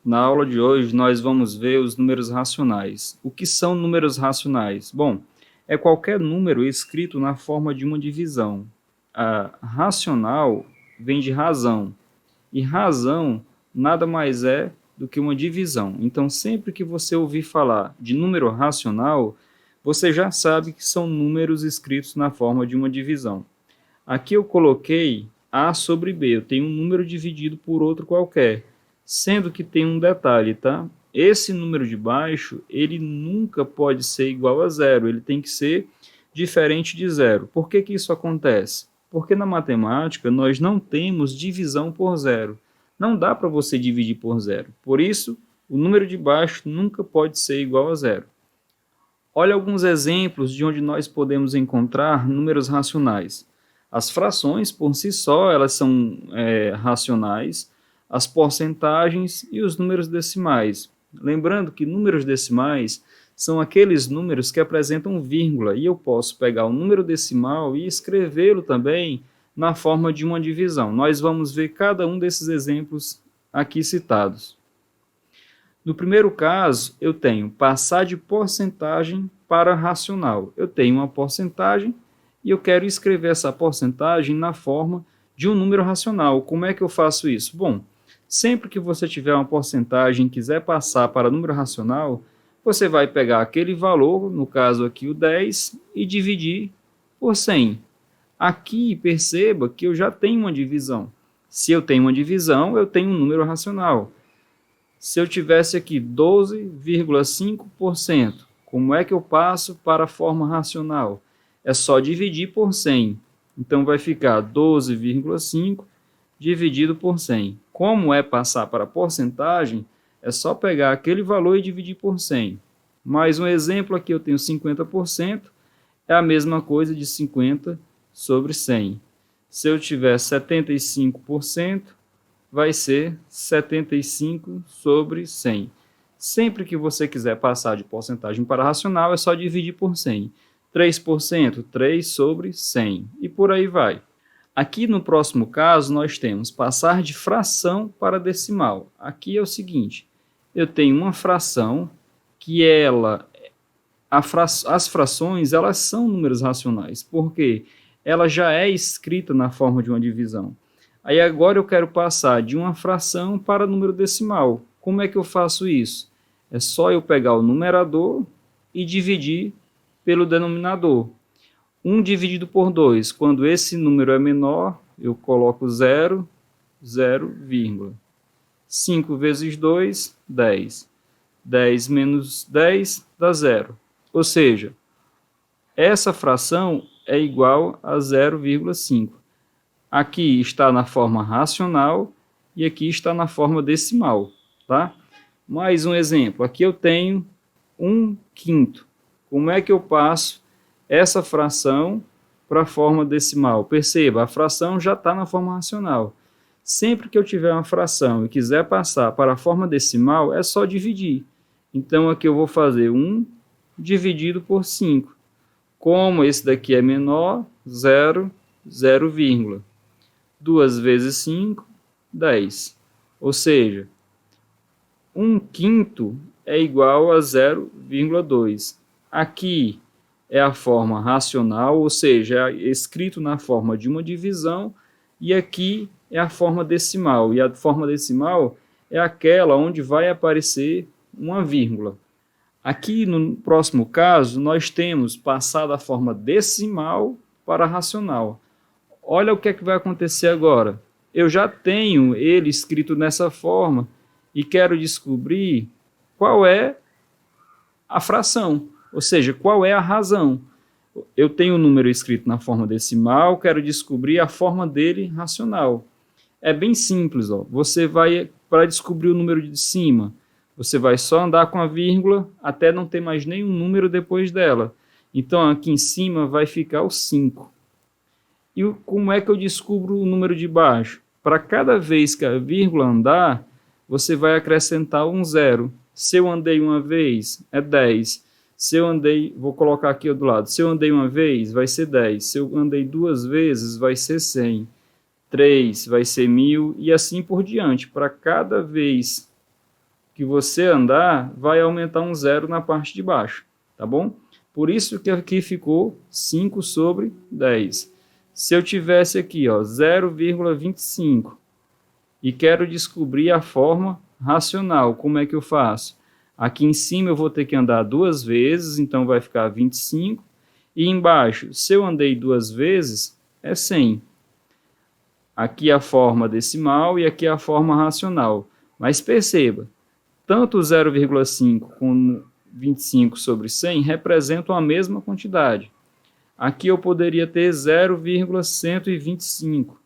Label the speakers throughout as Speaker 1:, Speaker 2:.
Speaker 1: Na aula de hoje, nós vamos ver os números racionais. O que são números racionais? Bom, é qualquer número escrito na forma de uma divisão. A racional vem de razão, e razão nada mais é do que uma divisão. Então, sempre que você ouvir falar de número racional, você já sabe que são números escritos na forma de uma divisão. Aqui eu coloquei A sobre B, eu tenho um número dividido por outro qualquer, sendo que tem um detalhe, tá? Esse número de baixo, ele nunca pode ser igual a zero, ele tem que ser diferente de zero. Por que que isso acontece? Porque na matemática nós não temos divisão por zero. Não dá para você dividir por zero. Por isso, o número de baixo nunca pode ser igual a zero. Olha alguns exemplos de onde nós podemos encontrar números racionais. As frações, por si só, elas são racionais, as porcentagens e os números decimais. Lembrando que números decimais são aqueles números que apresentam vírgula, e eu posso pegar o número decimal e escrevê-lo também na forma de uma divisão. Nós vamos ver cada um desses exemplos aqui citados. No primeiro caso, eu tenho passar de porcentagem para racional. Eu tenho uma porcentagem e eu quero escrever essa porcentagem na forma de um número racional. Como é que eu faço isso? Bom, sempre que você tiver uma porcentagem e quiser passar para número racional, você vai pegar aquele valor, no caso aqui o 10, e dividir por 100. Aqui, perceba que eu já tenho uma divisão. Se eu tenho uma divisão, eu tenho um número racional. Se eu tivesse aqui 12,5%, como é que eu passo para a forma racional? É só dividir por 100. Então, vai ficar 12,5 dividido por 100. Como é passar para a porcentagem, é só pegar aquele valor e dividir por 100. Mais um exemplo aqui, eu tenho 50%, é a mesma coisa de 50 sobre 100. Se eu tiver 75%, vai ser 75 sobre 100. Sempre que você quiser passar de porcentagem para racional, é só dividir por 100. 3%, 3 sobre 100. E por aí vai. Aqui no próximo caso, nós temos passar de fração para decimal. Aqui é o seguinte, eu tenho uma fração que as frações, elas são números racionais, porque ela já é escrita na forma de uma divisão. Aí agora eu quero passar de uma fração para número decimal. Como é que eu faço isso? É só eu pegar o numerador e dividir pelo denominador. 1 dividido por 2, quando esse número é menor, eu coloco 0, 0, 5 vezes 2, 10. 10 menos 10 dá 0. Ou seja, essa fração é igual a 0,5. Aqui está na forma racional e aqui está na forma decimal, tá? Mais um exemplo, aqui eu tenho 1/5. Como é que eu passo essa fração para a forma decimal? Perceba, a fração já está na forma racional. Sempre que eu tiver uma fração e quiser passar para a forma decimal, é só dividir. Então, aqui eu vou fazer 1 dividido por 5. Como esse daqui é menor, 0, 0, 2 vezes 5, 10. Ou seja, 1/5 é igual a 0,2. Aqui é a forma racional, ou seja, é escrito na forma de uma divisão, e aqui é a forma decimal. E a forma decimal é aquela onde vai aparecer uma vírgula. Aqui no próximo caso, nós temos passado a forma decimal para racional. Olha o que é que vai acontecer agora. Eu já tenho ele escrito nessa forma e quero descobrir qual é a fração, ou seja, qual é a razão. Eu tenho o número escrito na forma decimal, quero descobrir a forma dele racional. É bem simples, ó. Você vai, para descobrir o número de cima, você vai só andar com a vírgula até não ter mais nenhum número depois dela. Então, aqui em cima vai ficar o 5. E como é que eu descubro o número de baixo? Para cada vez que a vírgula andar, você vai acrescentar um 0. Se eu andei uma vez, é 10. Se eu andei, vou colocar aqui do lado, se eu andei uma vez, vai ser 10. Se eu andei 2 vezes, vai ser 100. 3 vai ser 1000 e assim por diante. Para cada vez que você andar, vai aumentar um zero na parte de baixo, tá bom? Por isso que aqui ficou 5 sobre 10. Se eu tivesse aqui, ó, 0,25 e quero descobrir a forma racional, como é que eu faço? Aqui em cima eu vou ter que andar 2 vezes, então vai ficar 25. E embaixo, se eu andei 2 vezes, é 100. Aqui a forma decimal e aqui a forma racional. Mas perceba, tanto 0,5 como 25 sobre 100 representam a mesma quantidade. Aqui eu poderia ter 0,125.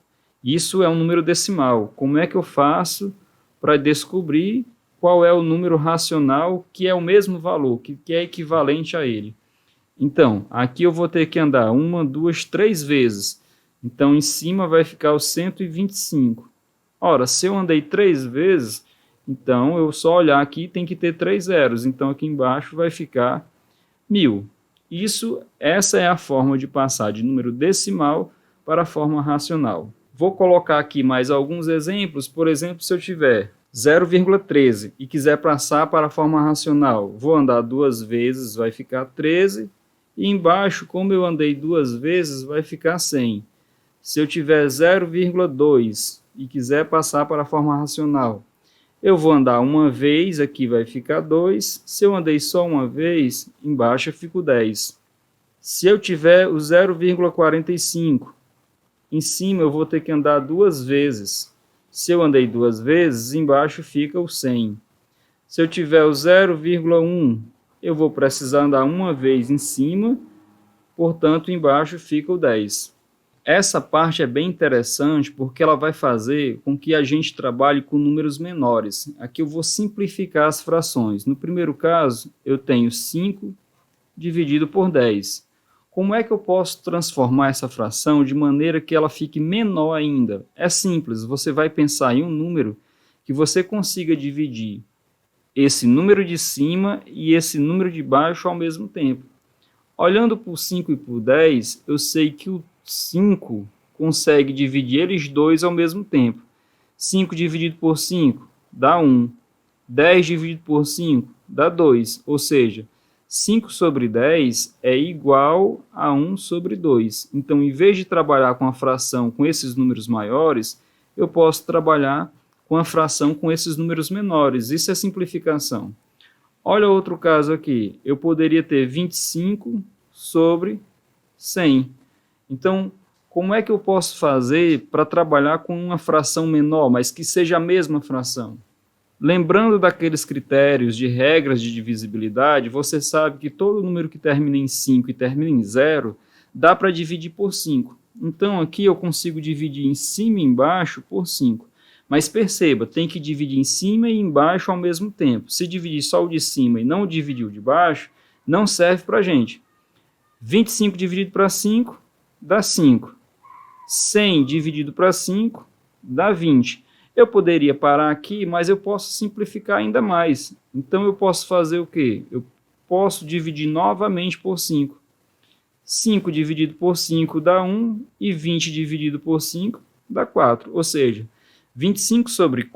Speaker 1: Isso é um número decimal. Como é que eu faço para descobrir qual é o número racional que é o mesmo valor, que é equivalente a ele? Então, aqui eu vou ter que andar 1, 2, 3 vezes. Então, em cima vai ficar o 125. Ora, se eu andei 3 vezes, então eu só olhar aqui tem que ter 3 zeros. Então, aqui embaixo vai ficar 1000. Essa é a forma de passar de número decimal para a forma racional. Vou colocar aqui mais alguns exemplos. Por exemplo, se eu tiver 0,13 e quiser passar para a forma racional, vou andar 2 vezes, vai ficar 13. E embaixo, como eu andei 2 vezes, vai ficar 100. Se eu tiver 0,2 e quiser passar para a forma racional, eu vou andar uma vez, aqui vai ficar 2. Se eu andei só uma vez, embaixo eu fico 10. Se eu tiver o 0,45, em cima eu vou ter que andar 2 vezes. Se eu andei 2 vezes, embaixo fica o 100. Se eu tiver o 0,1, eu vou precisar andar uma vez em cima, portanto, embaixo fica o 10. Essa parte é bem interessante porque ela vai fazer com que a gente trabalhe com números menores. Aqui eu vou simplificar as frações. No primeiro caso, eu tenho 5 dividido por 10. Como é que eu posso transformar essa fração de maneira que ela fique menor ainda? É simples, você vai pensar em um número que você consiga dividir esse número de cima e esse número de baixo ao mesmo tempo. Olhando por 5 e por 10, eu sei que o 5 consegue dividir eles dois ao mesmo tempo. 5 dividido por 5 dá 1. 10 dividido por 5 dá 2. Ou seja, 5 sobre 10 é igual a 1 sobre 2. Então, em vez de trabalhar com a fração com esses números maiores, eu posso trabalhar com a fração com esses números menores. Isso é simplificação. Olha outro caso aqui. Eu poderia ter 25 sobre 100. Então, como é que eu posso fazer para trabalhar com uma fração menor, mas que seja a mesma fração? Lembrando daqueles critérios de regras de divisibilidade, você sabe que todo número que termina em 5 e termina em 0, dá para dividir por 5. Então, aqui eu consigo dividir em cima e embaixo por 5. Mas perceba, tem que dividir em cima e embaixo ao mesmo tempo. Se dividir só o de cima e não dividir o de baixo, não serve para a gente. 25 dividido para 5 dá 5. 100 dividido para 5 dá 20. Eu poderia parar aqui, mas eu posso simplificar ainda mais. Então eu posso fazer o quê? Eu posso dividir novamente por 5. 5 dividido por 5 dá 1 e 20 dividido por 5 dá 4. Ou seja, 25 sobre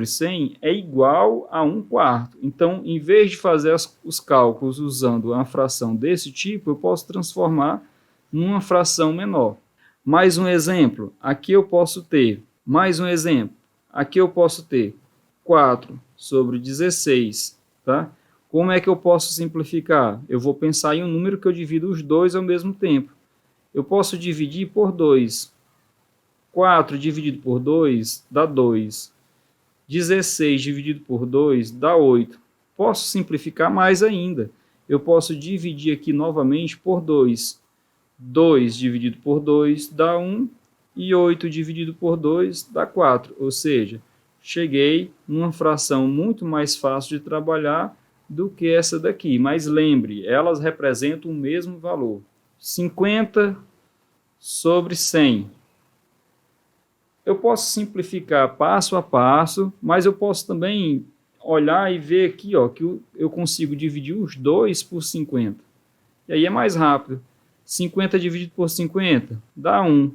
Speaker 1: 100 é igual a 1 quarto. Então, em vez de fazer os cálculos usando uma fração desse tipo, eu posso transformar numa fração menor. Mais um exemplo, aqui eu posso ter, 4 sobre 16, tá? Como é que eu posso simplificar? Eu vou pensar em um número que eu divido os dois ao mesmo tempo. Eu posso dividir por 2. 4 dividido por 2 dá 2. 16 dividido por 2 dá 8. Posso simplificar mais ainda. Eu posso dividir aqui novamente por 2. 2 dividido por 2 dá 1. E 8 dividido por 2 dá 4. Ou seja, cheguei numa fração muito mais fácil de trabalhar do que essa daqui. Mas lembre, elas representam o mesmo valor. 50 sobre 100. Eu posso simplificar passo a passo, mas eu posso também olhar e ver aqui, ó, que eu consigo dividir os dois por 50. E aí é mais rápido. 50 dividido por 50 dá 1.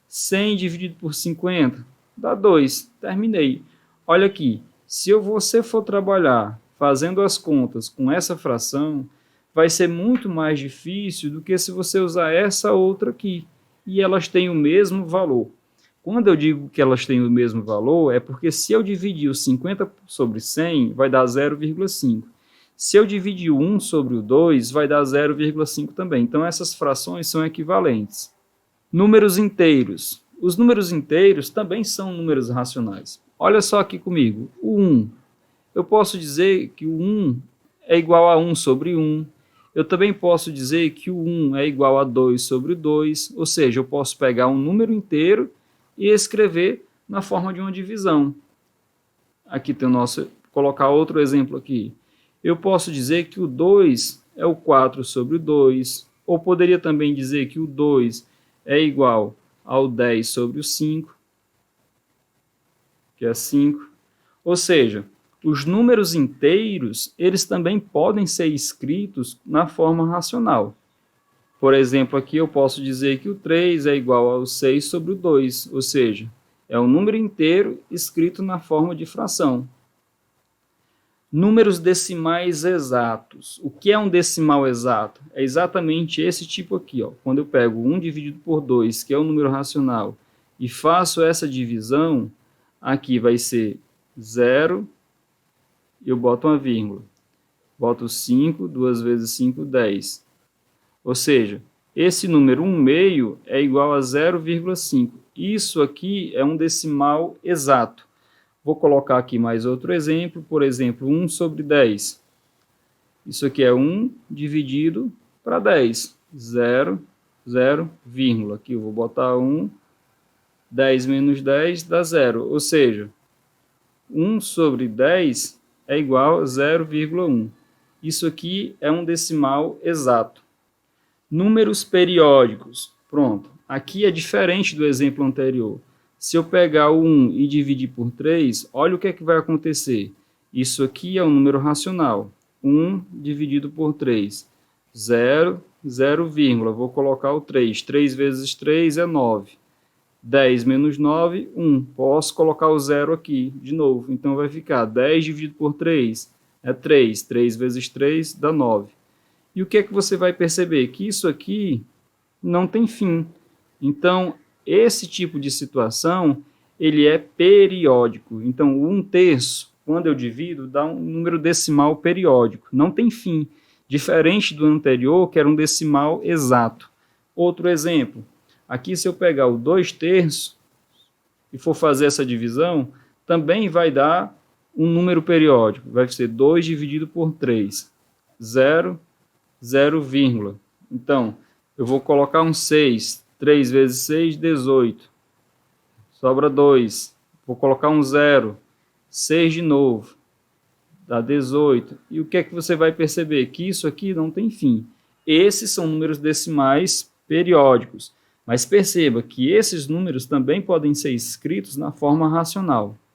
Speaker 1: 100 dividido por 50 dá 2. Terminei. Olha aqui, Se você for trabalhar fazendo as contas com essa fração, vai ser muito mais difícil do que se você usar essa outra aqui, e elas têm o mesmo valor. Quando eu digo que elas têm o mesmo valor, é porque se eu dividir o 50 sobre 100, vai dar 0,5. Se eu dividir o 1 sobre o 2, vai dar 0,5 também. Então, essas frações são equivalentes. Números inteiros. Os números inteiros também são números racionais. Olha só aqui comigo. O 1. Eu posso dizer que o 1 é igual a 1 sobre 1. Eu também posso dizer que o 1 é igual a 2 sobre 2. Ou seja, eu posso pegar um número inteiro e escrever na forma de uma divisão. Aqui tem o nosso... Colocar outro exemplo aqui. Eu posso dizer que o 2 é o 4 sobre o 2. Ou poderia também dizer que o 2 é igual ao 10 sobre o 5, que é 5. Ou seja, os números inteiros, eles também podem ser escritos na forma racional. Por exemplo, aqui eu posso dizer que o 3 é igual ao 6 sobre o 2, ou seja, é um número inteiro escrito na forma de fração. Números decimais exatos. O que é um decimal exato? É exatamente esse tipo aqui, ó. Quando eu pego 1 dividido por 2, que é um número racional, e faço essa divisão, aqui vai ser 0, eu boto uma vírgula. Boto 5, 2 vezes 5, 10. Ou seja, esse número 1 meio é igual a 0,5. Isso aqui é um decimal exato. Vou colocar aqui mais outro exemplo, por exemplo, 1 sobre 10. Isso aqui é 1 dividido para 10. 0, 0, vírgula. Aqui eu vou botar 1, 10 menos 10 dá 0. Ou seja, 1 sobre 10 é igual a 0,1. Isso aqui é um decimal exato. Números periódicos. Pronto. Aqui é diferente do exemplo anterior. Se eu pegar o 1 e dividir por 3, olha o que é que vai acontecer. Isso aqui é um número racional. 1 dividido por 3. 0, 0, vírgula. Vou colocar o 3. 3 vezes 3 é 9. 10 menos 9, 1. Posso colocar o 0 aqui de novo. Então vai ficar 10 dividido por 3 é 3. 3 vezes 3 dá 9. E o que é que você vai perceber? Que isso aqui não tem fim. Então, esse tipo de situação, ele é periódico. Então, 1/3, quando eu divido, dá um número decimal periódico. Não tem fim. Diferente do anterior, que era um decimal exato. Outro exemplo. Aqui, se eu pegar o 2/3 e for fazer essa divisão, também vai dar um número periódico. Vai ser 2 dividido por 3. 0, 0, vírgula. Então, eu vou colocar um 6. 3 vezes 6, 18. Sobra 2. Vou colocar um 0. 6 de novo. Dá 18. E o que é que você vai perceber? Que isso aqui não tem fim. Esses são números decimais periódicos. Mas perceba que esses números também podem ser escritos na forma racional.